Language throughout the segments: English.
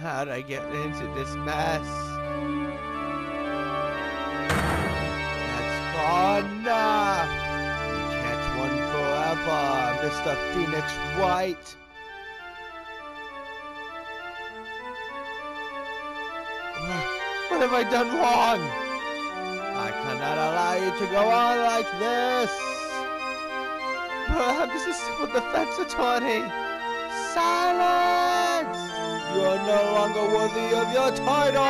How'd I get into this mess? That's far enough! You can't run forever, Mr. Phoenix Wright! What have I done wrong? I cannot allow you to go on like this! But I'm just a civil defense attorney! Silence! You are no longer worthy of your title!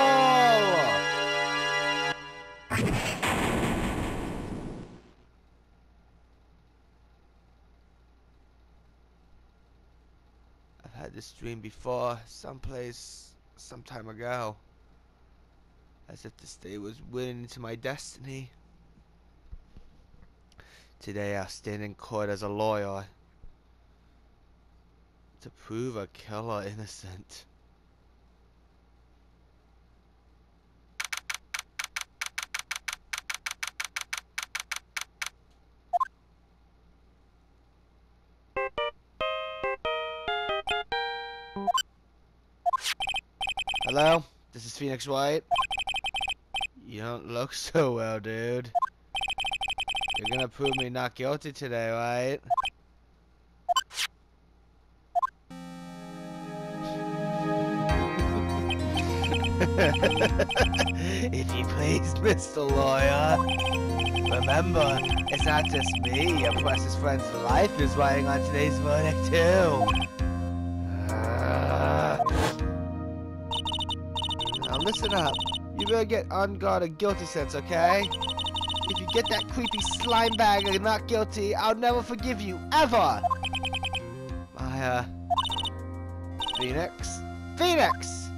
I've had this dream before, someplace, some time ago. As if this day was winning into my destiny. Today I'll stand in court as a lawyer to prove a killer innocent. Hello? This is Phoenix Wright. You don't look so well, dude. You're gonna prove me not guilty today, right? If you please, Mr. Lawyer. Remember, it's not just me, your precious friend's life is riding on today's verdict, too. Now listen up. You better get on guard a guilty sense, okay? If you get that creepy slime bag and not guilty, I'll never forgive you, ever! Maya. Phoenix? Phoenix!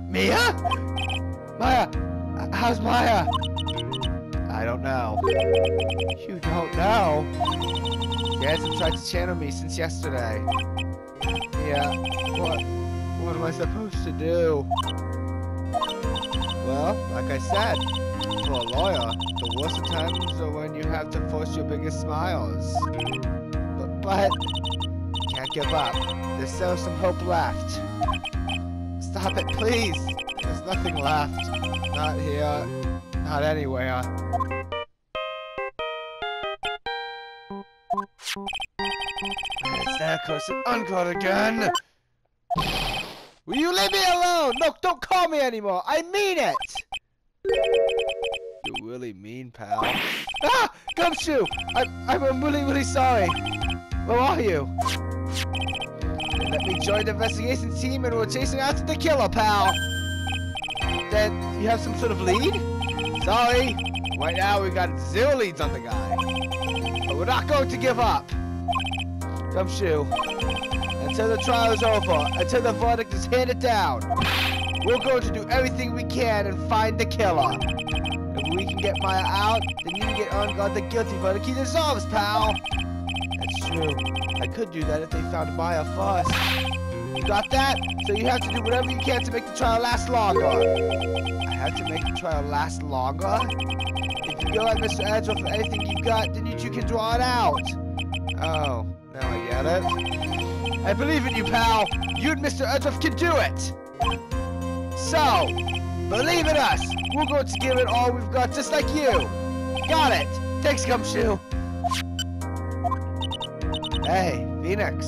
Mia? Maya! How's Maya? I don't know. You don't know? She hasn't tried to channel me since yesterday. Yeah, what am I supposed to do? Well, like I said, for a lawyer, the worst of times are when you have to force your biggest smiles. But you can't give up. There's still some hope left. Stop it, please. There's nothing left. Not here. Not anywhere. It's that cursed uncle again. Will you leave me alone? No, don't call me anymore. I mean it. You're really mean, pal. Ah! Gumshoe! I'm really sorry. Where are you? Let me join the investigation team and we're chasing after the killer, pal. Then you have some sort of lead? Sorry. Right now we've got 0 leads on the guy. But we're not going to give up. Gumshoe. Until the trial is over, until the verdict is handed down, we're going to do everything we can and find the killer. If we can get Maya out, then you can get on guard the guilty verdict he deserves, pal. That's true. I could do that if they found Maya first. You got that? So you have to do whatever you can to make the trial last longer. I have to make the trial last longer? If you go at Mr. Edgeworth for anything you got, then you two can draw it out. Oh, now I get it. I believe in you, pal. You and Mr. Edgeworth can do it. So, believe in us. We're going to give it all we've got, just like you. Got it. Thanks, Gumshoe. Hey, Phoenix.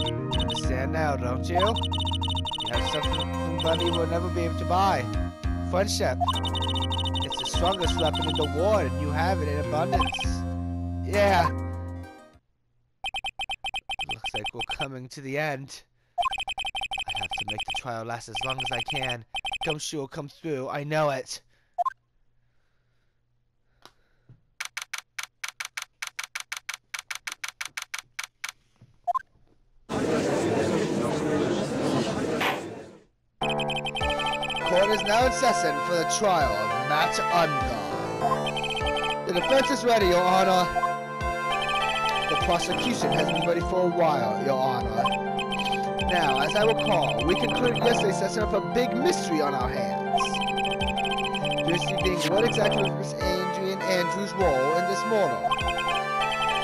You understand now, don't you? You have something money will never be able to buy. Friendship. It's the strongest weapon in the war, and you have it in abundance. Yeah. Looks like we're coming to the end. I have to make the trial last as long as I can. Gumshoe will come through, I know it. Court is now in session for the trial of Matt Ungar. The defense is ready, Your Honor. The prosecution has been ready for a while, Your Honor. Now, as I recall, we concluded yesterday's session with a big mystery on our hands. Mystery being what exactly was Miss Adrian Andrews' role in this murder.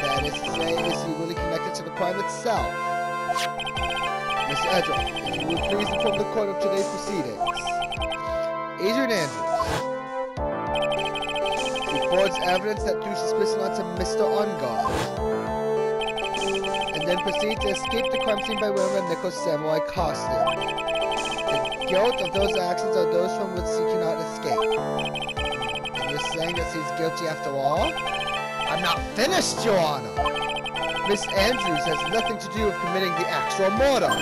That is to say, is he really connected to the crime itself? Mr. Edgeworth, if you would please inform the court of today's proceedings. Agent Andrews reports evidence that threw suspicion onto Mr. Ungard, and then proceeded to escape the crime scene by wearing a nickel samurai costume. The guilt of those actions are those from which he cannot escape. And you're saying that he's guilty after all? I'm not finished, Your Honor! Miss Andrews has nothing to do with committing the actual murder.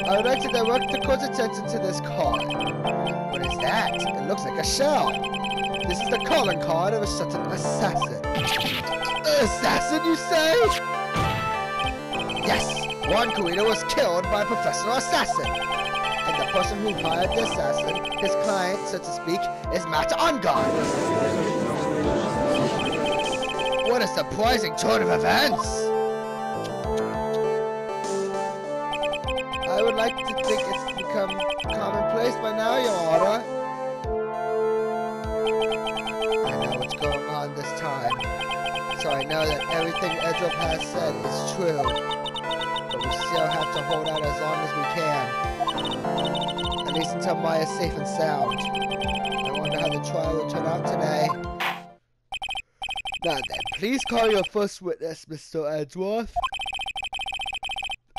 I would like to direct the court's attention to this card. What is that? It looks like a shell. This is the calling card of a certain assassin. Assassin, you say? Yes! Juan Guido was killed by a professional assassin. And the person who hired the assassin, his client, so to speak, is Matt Ungard. What a surprising turn of events! I would like to think it's become commonplace by now, Your Honor. I know what's going on this time, so I know that everything Edgeworth has said is true. But we still have to hold out as long as we can. At least until Maya is safe and sound. I wonder how the trial will turn out today. Now then, please call your first witness, Mr. Edgeworth.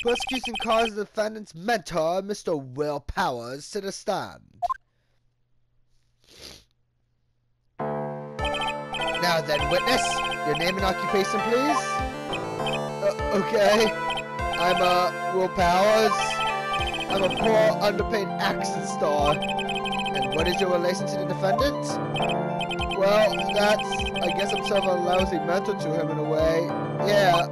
Prosecution calls the defendant's mentor, Mr. Will Powers, to the stand. Now then, witness, your name and occupation, please? Okay. I'm, Will Powers. I'm a poor, underpaid action star. And what is your relation to the defendant? Well, I guess I'm sort of a lousy mentor to him in a way. Yeah.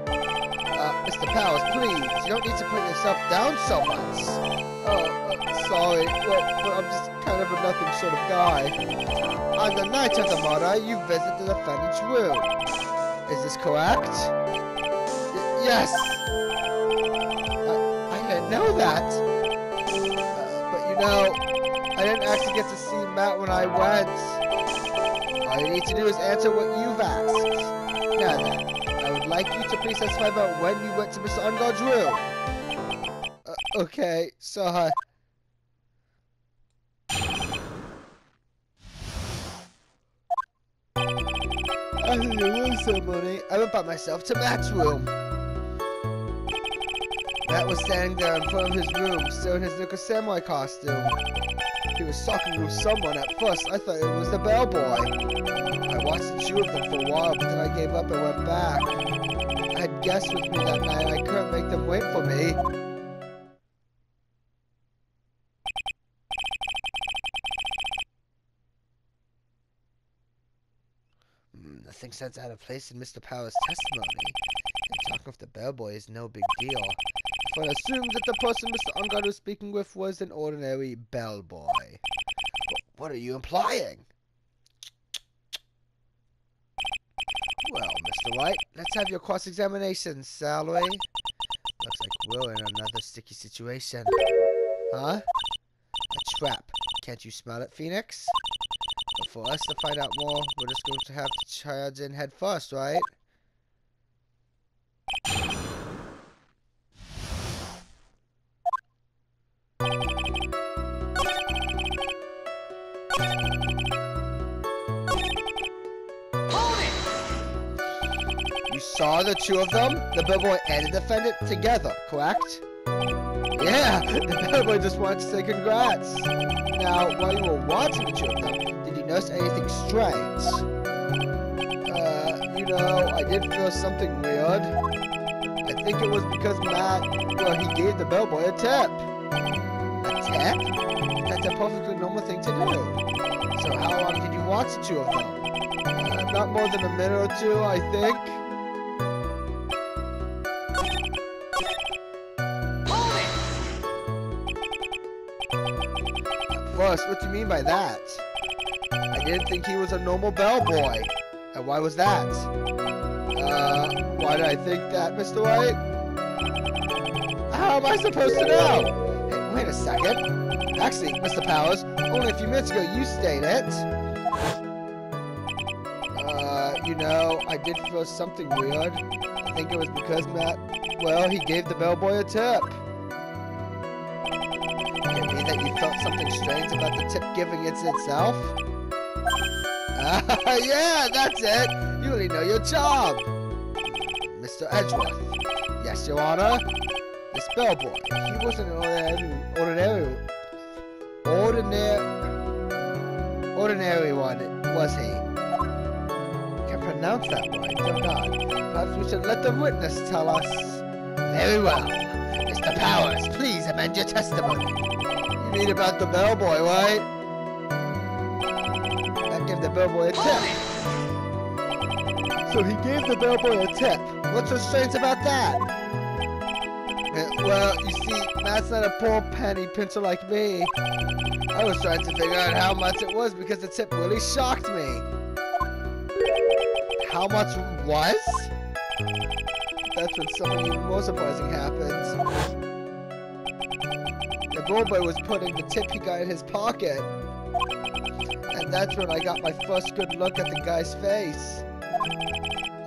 Mr. Powers, please, you don't need to put yourself down so much. Oh, sorry. Well, but I'm just kind of a nothing sort of guy. On the night of the murder, you visit the defendant's room. Is this correct? Yes. I didn't know that. But you know, I didn't actually get to see Matt when I went. All you need to do is answer what you've asked. Now then, I would like you to please testify about when you went to Mr. Ungard's room. Okay, so after the room ceremony, I went by myself to Matt's room. Matt was standing there in front of his room, still in his nickel samurai costume. He was talking with someone. At first, I thought it was the bellboy. I watched the two of them for a while, but then I gave up and went back. I had guests with me that night, and I couldn't make them wait for me. Nothing sounds out of place in Mr. Powers' testimony. And talking with the bellboy is no big deal. If I assume that the person Mr. Ungard was speaking with was an ordinary bellboy. What are you implying? Well, Mr. Wright, let's have your cross-examination, shall we? Looks like we're in another sticky situation. Huh? A trap. Can't you smell it, Phoenix? But for us to find out more, we're just going to have to charge in head first, right? You saw the two of them, the bellboy and the defendant, together, correct? Yeah, the bellboy just wanted to say congrats. Now, while you were watching the two of them, did you notice anything strange? You know, I did feel something weird. I think it was because Matt, well, he gave the bellboy a tip. A tip? That's a perfectly normal thing to do. So how long did you watch the two of them? Not more than a minute or two, I think. First, what do you mean by that? I didn't think he was a normal bellboy. And why was that? Why did I think that, Mr. Wright? How am I supposed to know? Hey, wait a second. Actually, Mr. Powers, only a few minutes ago you stated. you know, I did feel something weird. I think it was because Matt, well, he gave the bellboy a tip. Can it be that you felt something strange about the tip giving it itself? Yeah, that's it. You really know your job. Mr. Edgeworth. Yes, Your Honor. This bellboy, he wasn't an ordinary one, was he? Can't pronounce that right, do not. Perhaps we should let the witness tell us. Very well. Mr. Powers, please amend your testimony. You mean about the bellboy, right? That gave the bellboy a tip. So he gave the bellboy a tip. What's so strange about that? Well, you see, Matt's not a poor penny pincher like me. I was trying to figure out how much it was because the tip really shocked me. How much was? That's when something even more surprising happens. The bellboy was putting the tip he got in his pocket. And that's when I got my first good look at the guy's face.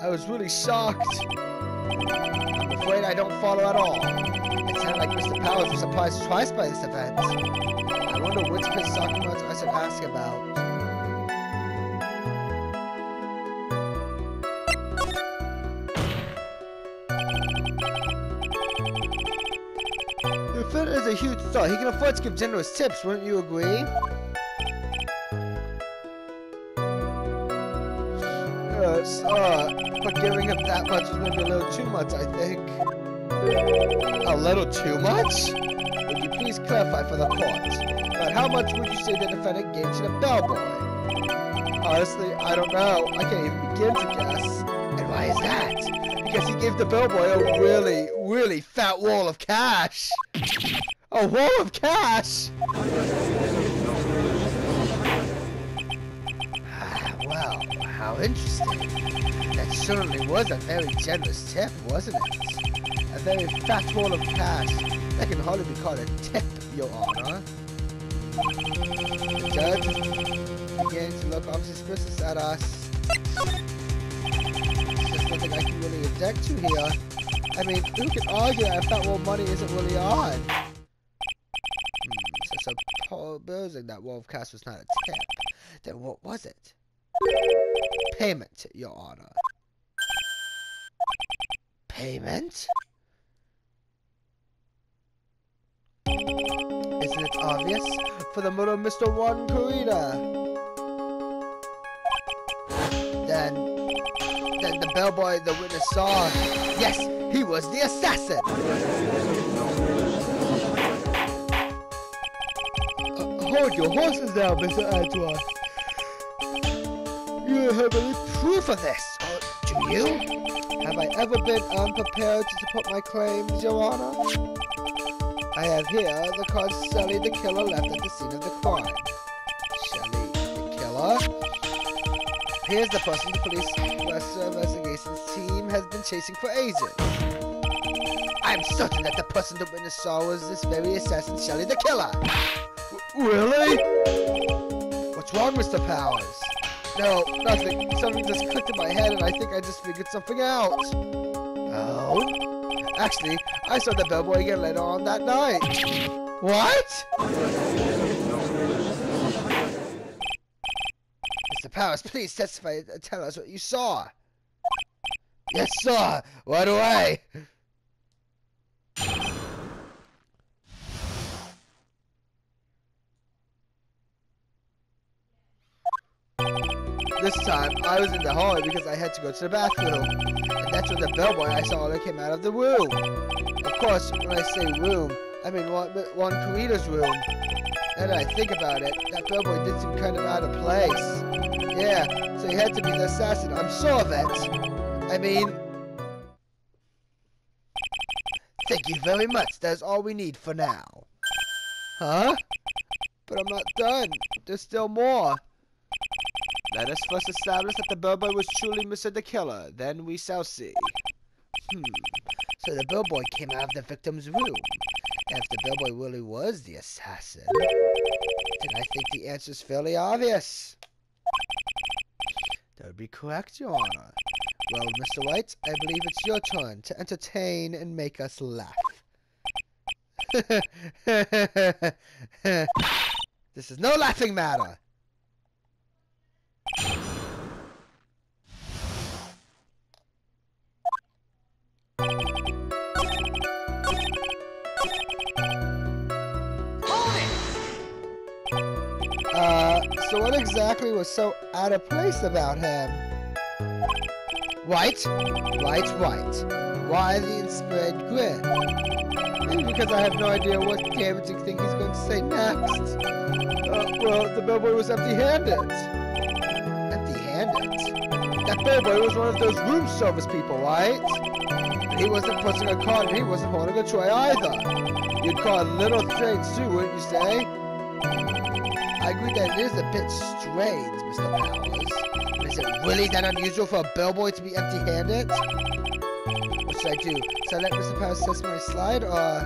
I was really shocked. I'm afraid I don't follow at all. It sounded like Mr. Powers was surprised twice by this event. I wonder which of his documents I should ask about. The defendant is a huge star. He can afford to give generous tips, wouldn't you agree? Yes, but giving him that much was maybe a little too much, I think. A little too much? Would you please clarify for the court? But how much would you say the defendant gave to the bellboy? Honestly, I don't know. I can't even begin to guess. And why is that? Because he gave the bellboy a really, really fat wall of cash. A wall of cash? Well, how interesting. That certainly was a very generous tip, wasn't it? A very fat wall of cash. That can hardly be called a tip, Your Honor. The judge is beginning to look awfully suspicious at us. There's nothing I can really object to here. I mean, who can argue that a fat wall of money isn't really odd? So supposing that wall of cash was not a tip, then what was it? Payment, Your Honor. Payment? Isn't it obvious? For the murder of Mr. Juan Corrida. Then the bellboy the witness saw. Yes, he was the assassin. Hold your horses now, Mr. Edgeworth. You don't have any proof of this, do you? Have I ever been unprepared to support my claims, Your Honor? I have here the card Shelly the killer left at the scene of the crime. Shelly the killer? Here's the person the police investigations team has been chasing for ages. I'm certain that the person the witness saw was this very assassin, Shelly the killer. Really? What's wrong, Mr. Powers? No, nothing. Something just clicked in my head and I think I just figured something out. Oh? Actually, I saw the bellboy again later on that night. What? Mr. Powers, please testify and tell us what you saw. Yes, sir. Right away. This time, I was in the hallway because I had to go to the bathroom. And that's when the bellboy I saw that came out of the room. Of course, when I say room, I mean Juan Corrida's room. Now that I think about it, that bellboy did seem kind of out of place. Yeah, so he had to be the assassin. I'm sure of it. I mean... Thank you very much. That's all we need for now. Huh? But I'm not done. There's still more. Let us first establish that the bellboy was truly Mr. the Killer, then we shall see. So the bellboy came out of the victim's room. And if the bellboy really was the assassin, then I think the answer's fairly obvious. The That would be correct, Your Honor. Well, Mr. Wright, I believe it's your turn to entertain and make us laugh. This is no laughing matter. So what exactly was so out of place about him? Right. Why the inspired grin? Maybe because I have no idea what damaging thing he's going to say next. Well, the bellboy was empty-handed. Empty-handed? That bellboy was one of those room service people, right? He wasn't pushing a cart and he wasn't holding a tray either. You'd call it a little strange too, wouldn't you say? I agree that it is a bit strange, Mr. Powers. But is it really that unusual for a bellboy to be empty-handed? What should I do? Should I let Mr. Powers' testimony slide, or...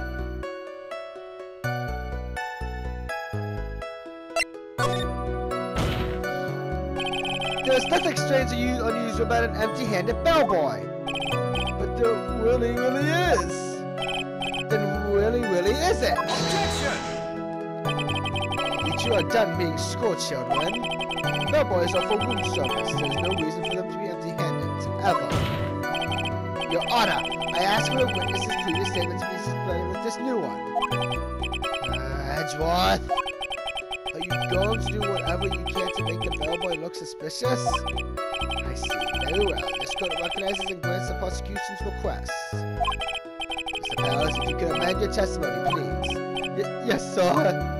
There's nothing strange or unusual about an empty-handed bellboy. But there really is. Then really is it? Objection! You are done being school children. Bellboys are for room service. There's no reason for them to be empty-handed, ever. Your Honor, I ask for a witness's previous statement to be suspended with this new one. Edgeworth, are you going to do whatever you can to make the bellboy look suspicious? I see. Very well. This court recognizes and grants the prosecution's request. Mr. Powers, if you could amend your testimony, please. Yes, sir.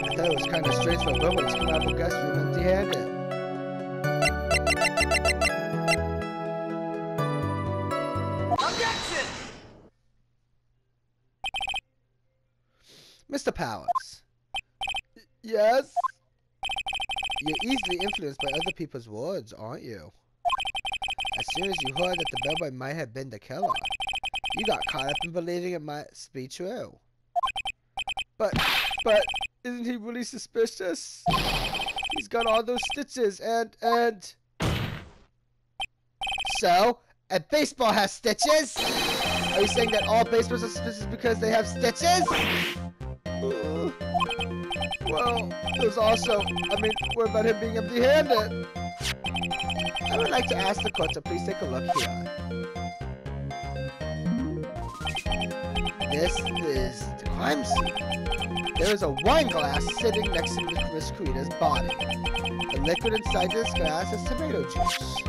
I thought it was kind of strange for a bellboy to come out of a guest room empty-handed. Objection! Mr. Powers. Yes? You're easily influenced by other people's words, aren't you? As soon as you heard that the bellboy might have been the killer, you got caught up in believing it might be true. But, isn't he really suspicious? He's got all those stitches and... So, a baseball has stitches? Are you saying that all baseballs are suspicious because they have stitches? Well, there's also... what about him being empty-handed? I would like to ask the court to please take a look here. This is the crime scene. There is a wine glass sitting next to Miss Creeder's body. The liquid inside this glass is tomato juice.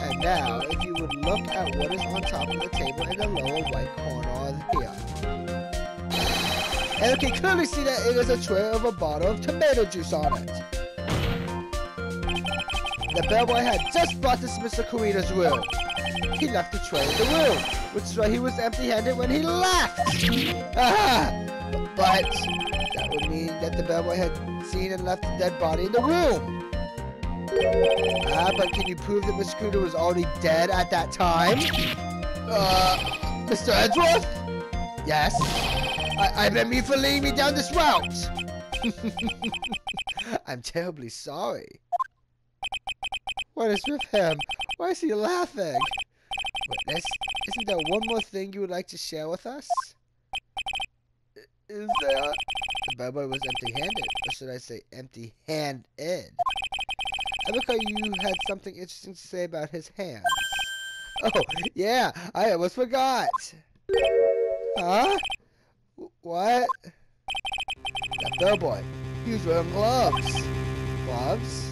And now, if you would look at what is on top of the table in the lower right corner here. And you can clearly see that it is a tray of a bottle of tomato juice on it. The bellboy had just brought this to Mr. Carita's room. He left the tray in the room, which is why he was empty-handed when he left. But that would mean that the bellboy had seen and left the dead body in the room. But can you prove that Mr. Carita was already dead at that time? Mr. Edgeworth? Yes? I blame you for leading me down this route. I'm terribly sorry. What is with him? Why is he laughing? Witness, isn't there one more thing you would like to share with us? Is there? The bellboy was empty-handed, or should I say empty-handed. I recall you had something interesting to say about his hands. Oh, yeah, I almost forgot. Huh? What? That bellboy, he was wearing gloves. Gloves?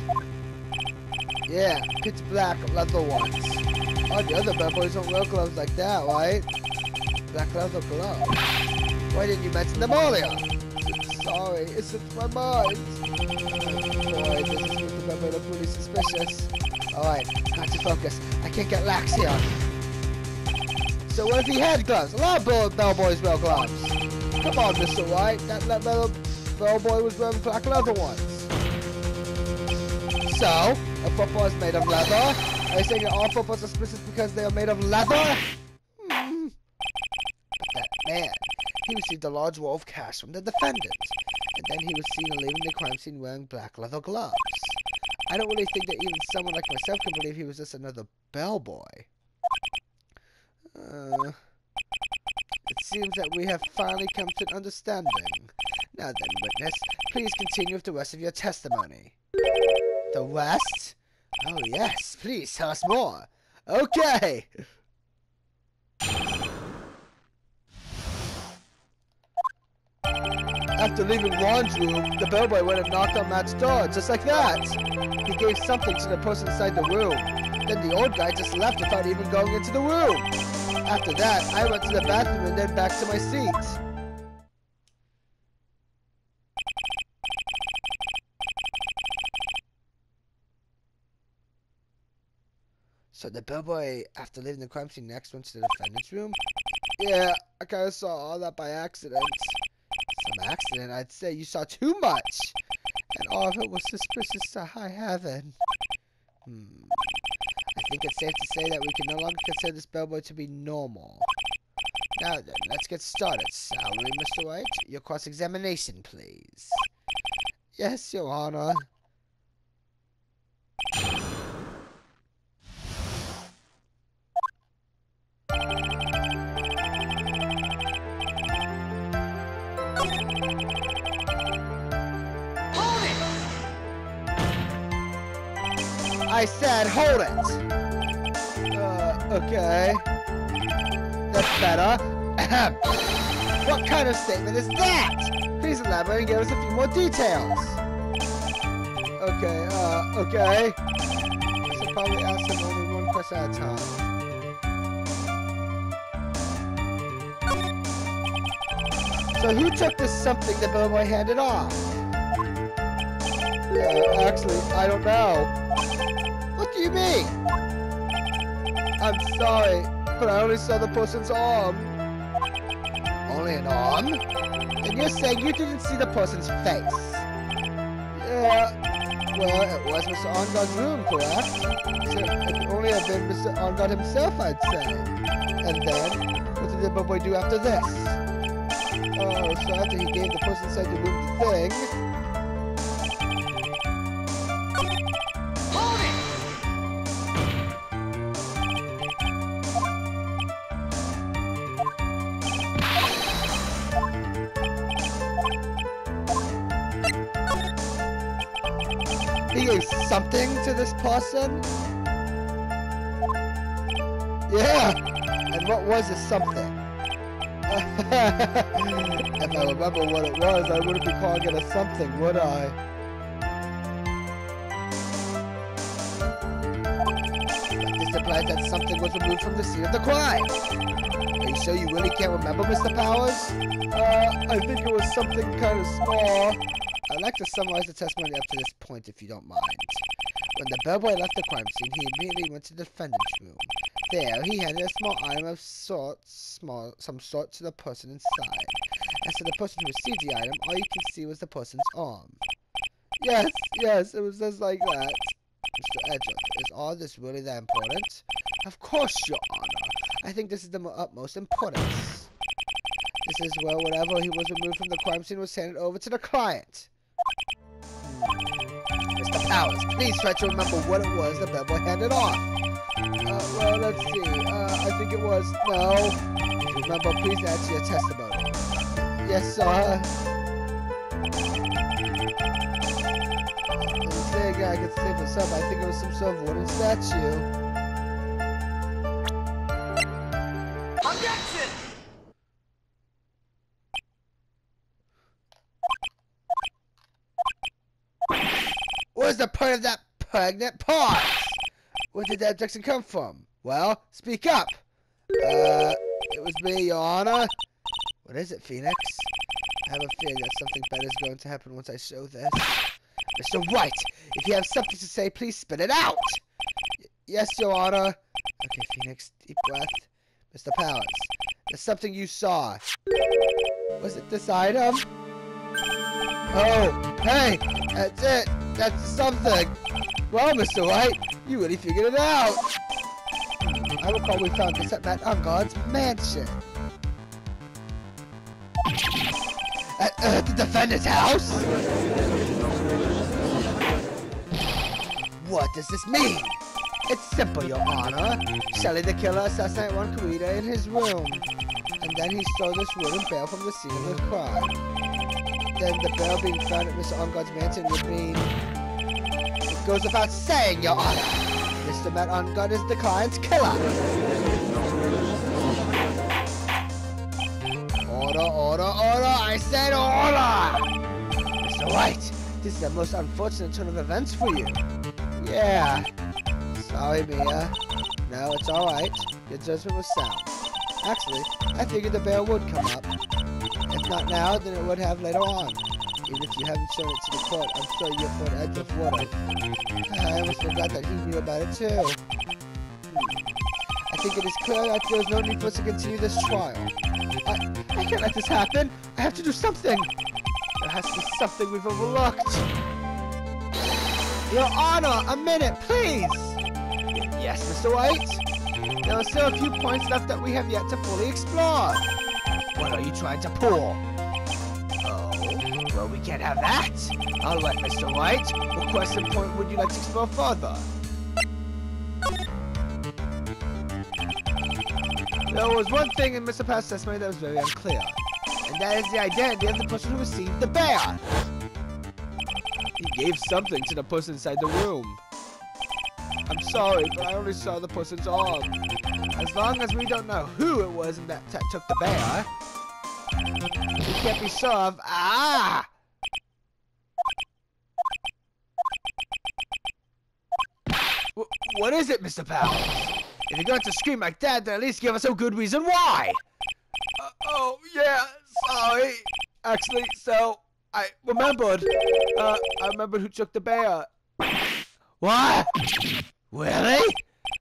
Yeah, pitch black leather ones. All the other bellboys don't wear gloves like that, right? Black leather gloves. Why didn't you mention them earlier? Sorry, it slipped my mind. Boy, this is making the bellboy look really suspicious. Alright, got to focus. I can't get lax here. So what if he had gloves? A lot of bellboys wear gloves. Come on, Mr. Wright. That bellboy was wearing black leather ones. So, a football is made of leather? Are you saying that all footballs are suspicious because they are made of leather? But that man, he received a large roll of cash from the defendant, and then he was seen leaving the crime scene wearing black leather gloves. I don't really think that even someone like myself can believe he was just another bellboy. It seems that we have finally come to an understanding. Now then, witness, please continue with the rest of your testimony. The rest? Oh yes, please tell us more. Okay! After leaving Juan's room, the bellboy went and knocked on Matt's door, just like that. He gave something to the person inside the room. Then the old guy just left without even going into the room. After that, I went to the bathroom and then back to my seat. So the bellboy, after leaving the crime scene next, went to the defendant's room? Yeah, I kind of saw all that by accident. Some accident? I'd say you saw too much. And all of it was suspicious to high heaven. I think it's safe to say that we can no longer consider this bellboy to be normal. Now then, let's get started. Salary, Mr. Wright. Your cross-examination, please. Yes, Your Honor. I said hold it! Okay. That's better. What kind of statement is that? Please elaborate and give us a few more details. Okay, okay. I should probably ask him only one question at a time. So who took this something the bellboy handed off? Actually, I don't know. What do you mean? I'm sorry, but I only saw the person's arm. Only an arm? And you're saying you didn't see the person's face? Yeah, well, it was Mr. Ongod's room, correct? So it could only have been Mr. Ongod himself, I'd say. And then, what did the bellboy do after this? Oh, so after he gave the person inside the room the thing... He gave something to this person? Yeah! And what was this something? If I remember what it was, I wouldn't be calling it a something, would I? But this implies that something was removed from the scene of the crime. Are you sure you really can't remember, Mr. Powers? I think it was something kind of small. I'd like to summarize the testimony up to this point, if you don't mind. When the bellboy left the crime scene, he immediately went to the defendant's room. There, he handed a small item of some sort to the person inside. As for the person who received the item, all you can see was the person's arm. Yes, it was just like that. Mr. Edgeworth, is all this really that important? Of course, Your Honor. I think this is the utmost importance. This is where whatever he was removed from the crime scene was handed over to the client. Mr. Powers, please try to remember what it was the bellboy handed off. Well, let's see. I think it was... No. If you remember, please answer your testimony. Yes, sir. Say again, I could say for some. I think it was some sort of wooden statue. Objection! What's the point of that pregnant pause? Where did that objection come from? Well, speak up. It was me, Your Honor. What is it, Phoenix? I have a feeling that something better is going to happen once I show this. Mr. Wright, if you have something to say, please spit it out. Yes, Your Honor. Okay, Phoenix, deep breath. Mr. Powers, there's something you saw. Was it this item? Oh, hey, that's it. That's something. Well, Mr. Wright, you really figured it out. I recall we found this at Matt Ungod's mansion. At the defendant's house? What does this mean? It's simple, Your Honor. Shelley the killer assassinated one Karita in his room. And then he stole this wooden bell from the scene of the crime. Then the bell being found at Mr. Ongod's mansion would mean... It goes without saying, Your Honor. Mr. Matt Ongod is the client's killer. Order, order, order! I said order! Mr. Wright, this is the most unfortunate turn of events for you. Yeah. Sorry, Mia. No, it's alright. Your judgment was sound. Actually, I figured the bail would come up. If not now, then it would have later on. Even if you haven't shown it to the court, I'm sure you'll feel an edge of water. I almost forgot that he knew about it too. I think it is clear that there's no need for us to continue this trial. I can't let this happen. I have to do something. There has to be something we've overlooked. Your Honor, a minute, please. Yes, Mr. Wright? There are still a few points left that we have yet to fully explore. What are you trying to pull? Oh, well, we can't have that. All right, Mr. Wright. What question point would you like to explore further? There was one thing in Mr. Powell's testimony that was very unclear, and that is the identity of the person who received the bear. He gave something to the person inside the room. I'm sorry, but I only saw the person's arm. As long as we don't know who it was that took the bear, we can't be sure of... Ah! What is it, Mr. Powell? If you're going to scream like that, then at least give us a good reason why! Oh, yeah, sorry. Actually, so, I remembered. I remembered who took the bear. What? Really?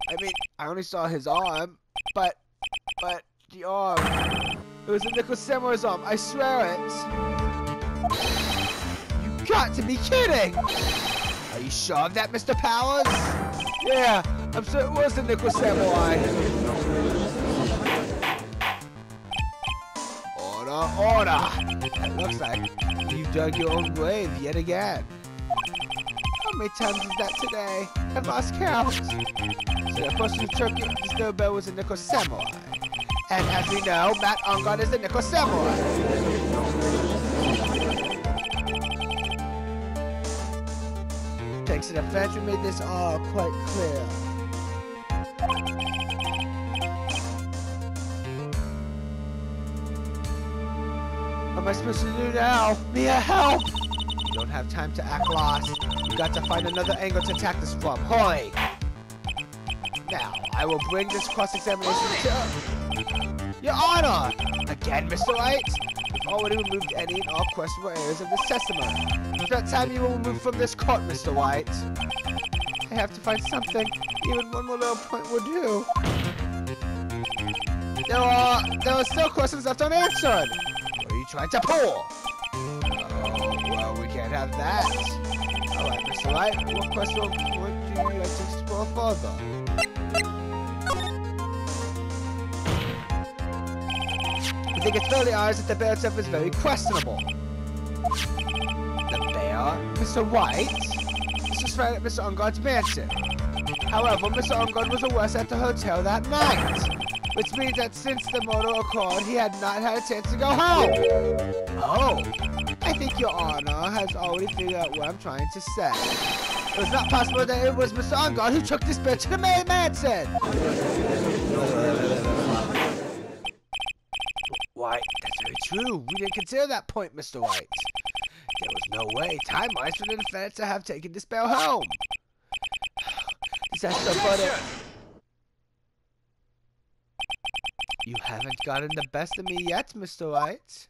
I mean, I only saw his arm, but the arm. It was a Nicholas Samurai's arm, I swear it. You got to be kidding! Are you sure of that, Mr. Powers? Yeah, I'm sure it was the Nicholas Samurai. Order, order! It looks like you've dug your own grave yet again. How many times is that today? I've lost count. So the person who took this little bell was a Nicholas Samurai. And as we know, Matt Ongod is the Nicholas Samurai. Thanks to the fans, we made this all quite clear. What am I supposed to do now? Mia, help! You don't have time to act lost. You got to find another angle to attack this from. Hurry! Now, I will bring this cross-examination to... Your Honor! Again, Mr. Wright? We've already removed any and all questionable areas of this testimony. It's about time you were removed from this court, Mr. Wright. I have to find something. Even one more little point will do. There are still questions left unanswered. What are you trying to pull? Oh, well, we can't have that. Alright, Mr. Wright, what question would you like to explore further? I think it's fairly obvious that the bear itself is very questionable. The bear? Mr. Wright? This was found at Mr. Ongod's mansion. However, Mr. Ongod was arrested at the hotel that night. Which means that since the murder occurred, he had not had a chance to go home. Oh. I think Your Honor has already figured out what I'm trying to say. It was not possible that it was Mr. Ongod who took this bear to the mansion. Why, that's very true. We didn't consider that point, Mr. Wright. There was no way, time-wise, for the defendant to have taken this bear home. Is that so funny? You haven't gotten the best of me yet, Mr. Wright.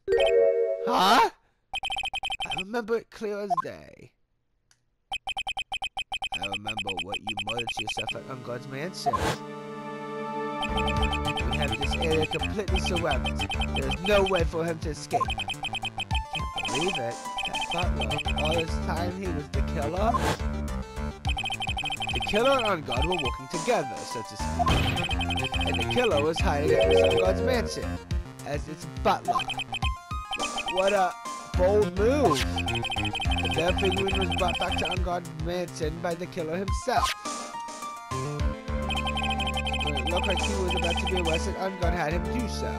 Huh? I remember it clear as day. I remember what you muttered to yourself at Ongod's mansion. We have this area completely surrounded. There is no way for him to escape. I can't believe it. That butler, all this time he was the killer? The killer and Ongod were working together, so to speak. And the killer was hiding at Mr. Ongod's mansion as its butler. What bold move. The bear figurine was brought back to Unguard's mansion by the killer himself. When it looked like he was about to be arrested, Unguard had him do so.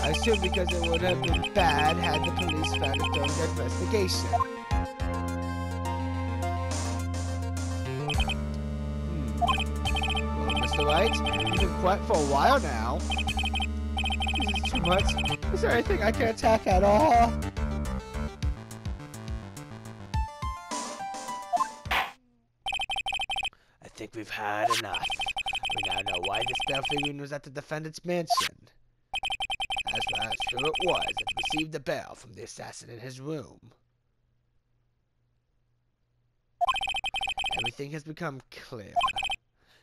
I assume because it would have been bad had the police found it during their investigation. Well, Mr. Wright, you've been quiet for a while now. This is too much. Is there anything I can attack at all? I think we've had enough. We now know why this bear figurine was at the defendant's mansion. As for how true it was, it received the bell from the assassin in his room. Everything has become clear.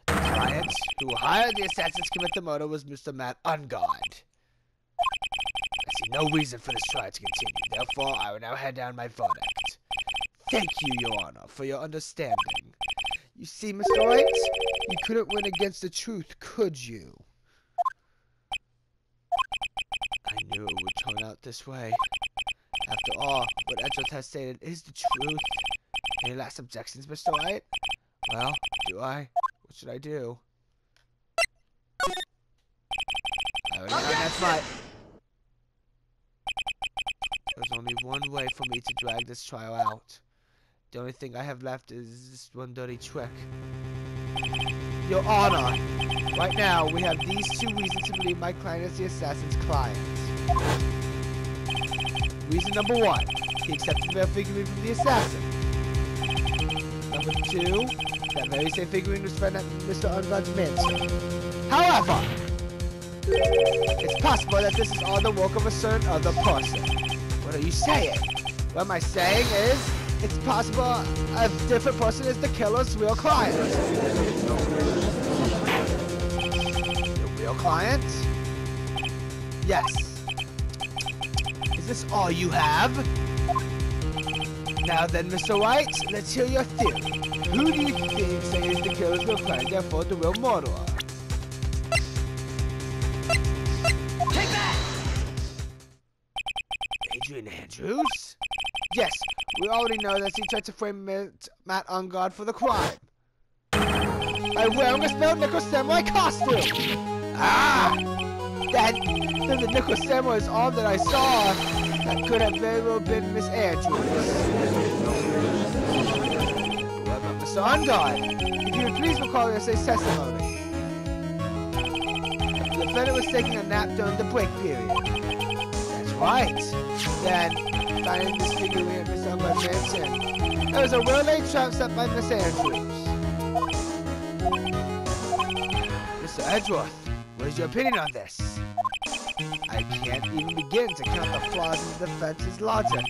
The client who hired the assassins to commit the murder was Mr. Matt Unguard. I see no reason for this trial to continue, therefore I will now hand down my verdict. Thank you, Your Honor, for your understanding. You see, Mr. Wright, you couldn't win against the truth, could you? I knew it would turn out this way. After all, what Edgeworth has stated is the truth. Any last objections, Mr. Wright? Well, do I? What should I do? That's my... There's only one way for me to drag this trial out. The only thing I have left is this one dirty trick. Your Honor, right now we have these two reasons to believe my client is the assassin's client. Reason number one, he accepted the figurine from the assassin. Number two, that very same figurine was found at Mr. Unguard's mansion. However, it's possible that this is all the work of a certain other person. What are you saying? What am I saying is, it's possible a different person is the killer's real client. The real client? Yes. Is this all you have? Now then, Mr. Wright, let's hear your theory. Who do you think is the killer's real client, therefore the real murderer? Take that! Adrian Andrews? Yes, we already know that he tried to frame Matt Unguard for the crime. By wearing a spelled Nickel Samurai costume! Ah! The Nickel Samurai's arm that I saw, that could have very well been Miss Andrews. What about Mr. Unguard? If you would please recall your testimony. The defendant was taking a nap during the break period. That's right. Then, finding this figurine at Miss Unguard's mansion, there was a well-laid trap set by Miss Andrews. Mr. Edgeworth, what is your opinion on this? I can't even begin to count the flaws in the defense's logic.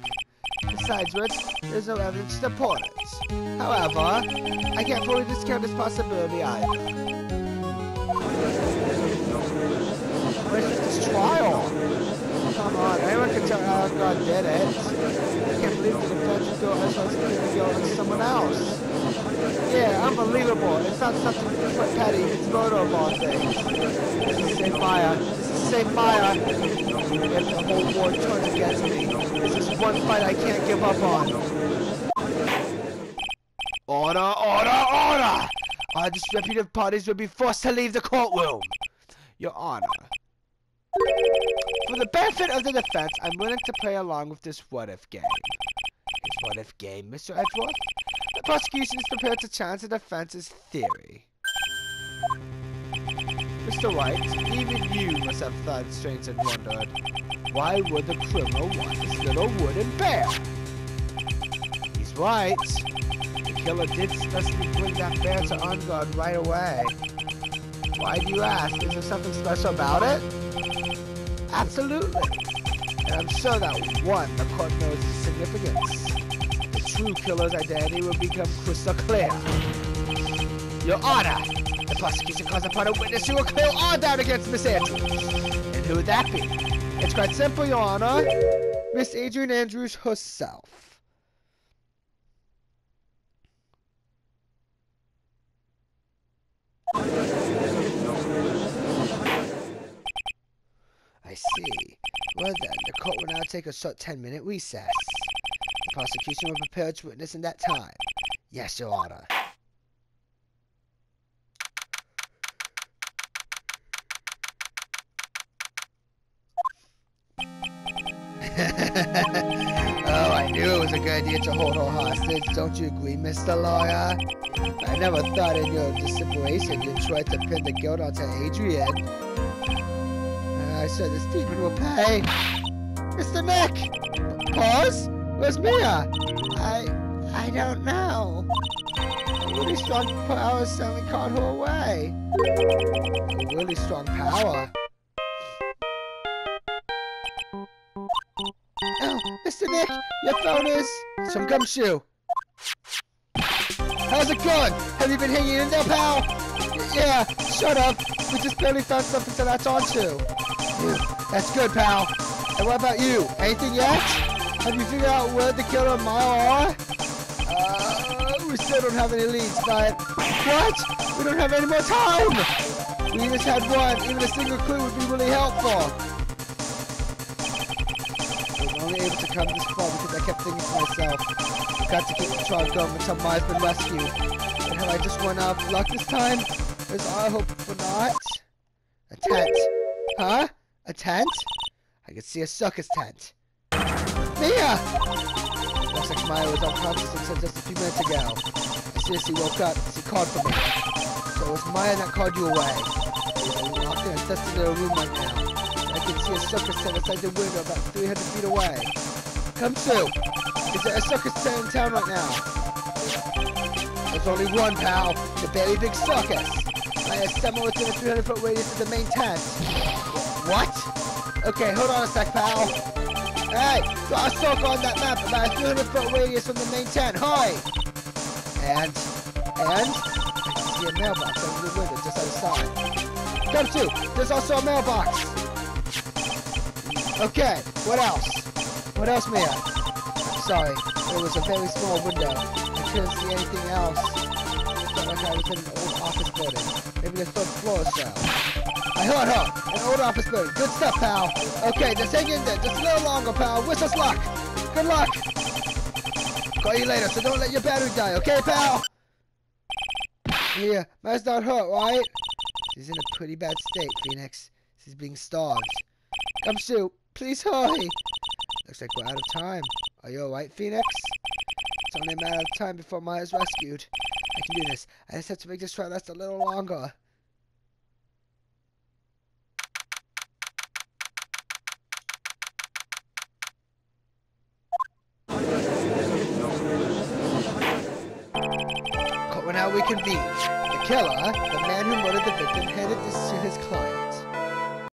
Besides which, there's no evidence to support it. However, I can't fully discount this possibility either. Where's this trial? Come on, anyone can tell how God did it. I can't believe the defense would go as far as to go on someone else. Yeah, unbelievable. It's not something petty, it's murder of all things. This is St. Maya. St. Maya, if the whole war turns against me, this is one fight I can't give up on. Order, order, order! All disreputable parties will be forced to leave the courtroom. Your Honor, for the benefit of the defense, I'm willing to play along with this what-if game. This what-if game, Mr. Edgeworth? The prosecution is prepared to challenge the defense's theory. Mr. Wright, even you must have thought strange and wondered, why would the criminal want this little wooden bear? He's right. The killer did specially bring that bear to Unguard right away. Why do you ask? Is there something special about it? Absolutely. And I'm sure that, one, the court knows its significance. The true killer's identity will become crystal clear. Your Honor! The prosecution calls upon a witness who will clear all doubt against Miss Andrews. And who would that be? It's quite simple, Your Honor. Miss Adrian Andrews herself. I see. Well then, the court will now take a short 10-minute recess. The prosecution will prepare to witness in that time. Yes, Your Honor. Oh, I knew it was a good idea to hold her hostage. Don't you agree, Mr. Lawyer? I never thought in your desperation you'd try to pin the guilt onto Adrian. I said the Stephen will pay. Mr. Nick! Pause? Where's Mia? I don't know. A really strong power suddenly caught her away. A really strong power. Oh, Mr. Nick, your phone is some gumshoe. How's it going? Have you been hanging in there, pal? Yeah, shut up. We just barely found something to latch onto. That's good, pal. And what about you? Anything yet? Have you figured out where the killer and Maya are? We still don't have any leads, but... What? We don't have any more time! We just had one. Even a single clue would be really helpful. I was only able to come this far because I kept thinking to myself, I've got to keep the trial going until Maya's been rescued. And have I just run out of luck this time? There's I hope for not. A tent. Huh? A tent? I can see a circus tent. Mia! Looks like Maya was unconscious until just a few minutes ago. As soon as she woke up, she called for me. So it was Maya that called you away. We're locked in a dusty little room right now. I can see a circus tent outside the window about 300 feet away. Come Sue! Is there a circus tent in town right now? There's only one, pal. The very big circus. I assemble within a 300-foot radius of the main tent. What? Okay, hold on a sec, pal. Hey, draw a circle on that map about a 300-foot radius from the main tent. Hurry! And? I can see a mailbox over the window just outside. Come to! There's also a mailbox! Okay, what else? What else, Mia? I'm sorry, it was a very small window. I couldn't see anything else. It felt like I was in an old office building. Maybe the third floor or so. I heard her! An old office building. Good stuff, pal. Okay, just hang in there. Just a little longer, pal. Wish us luck. Good luck. Call you later, so don't let your battery die, okay, pal? Yeah, Maya's not hurt, right? She's in a pretty bad state, Phoenix. She's being starved. Come, Sue. Please hurry. Looks like we're out of time. Are you alright, Phoenix? It's only a matter of time before Maya's rescued. I can do this. I just have to make this trial last a little longer. Court will now reconvene. The killer, the man who murdered the victim, handed this to his client.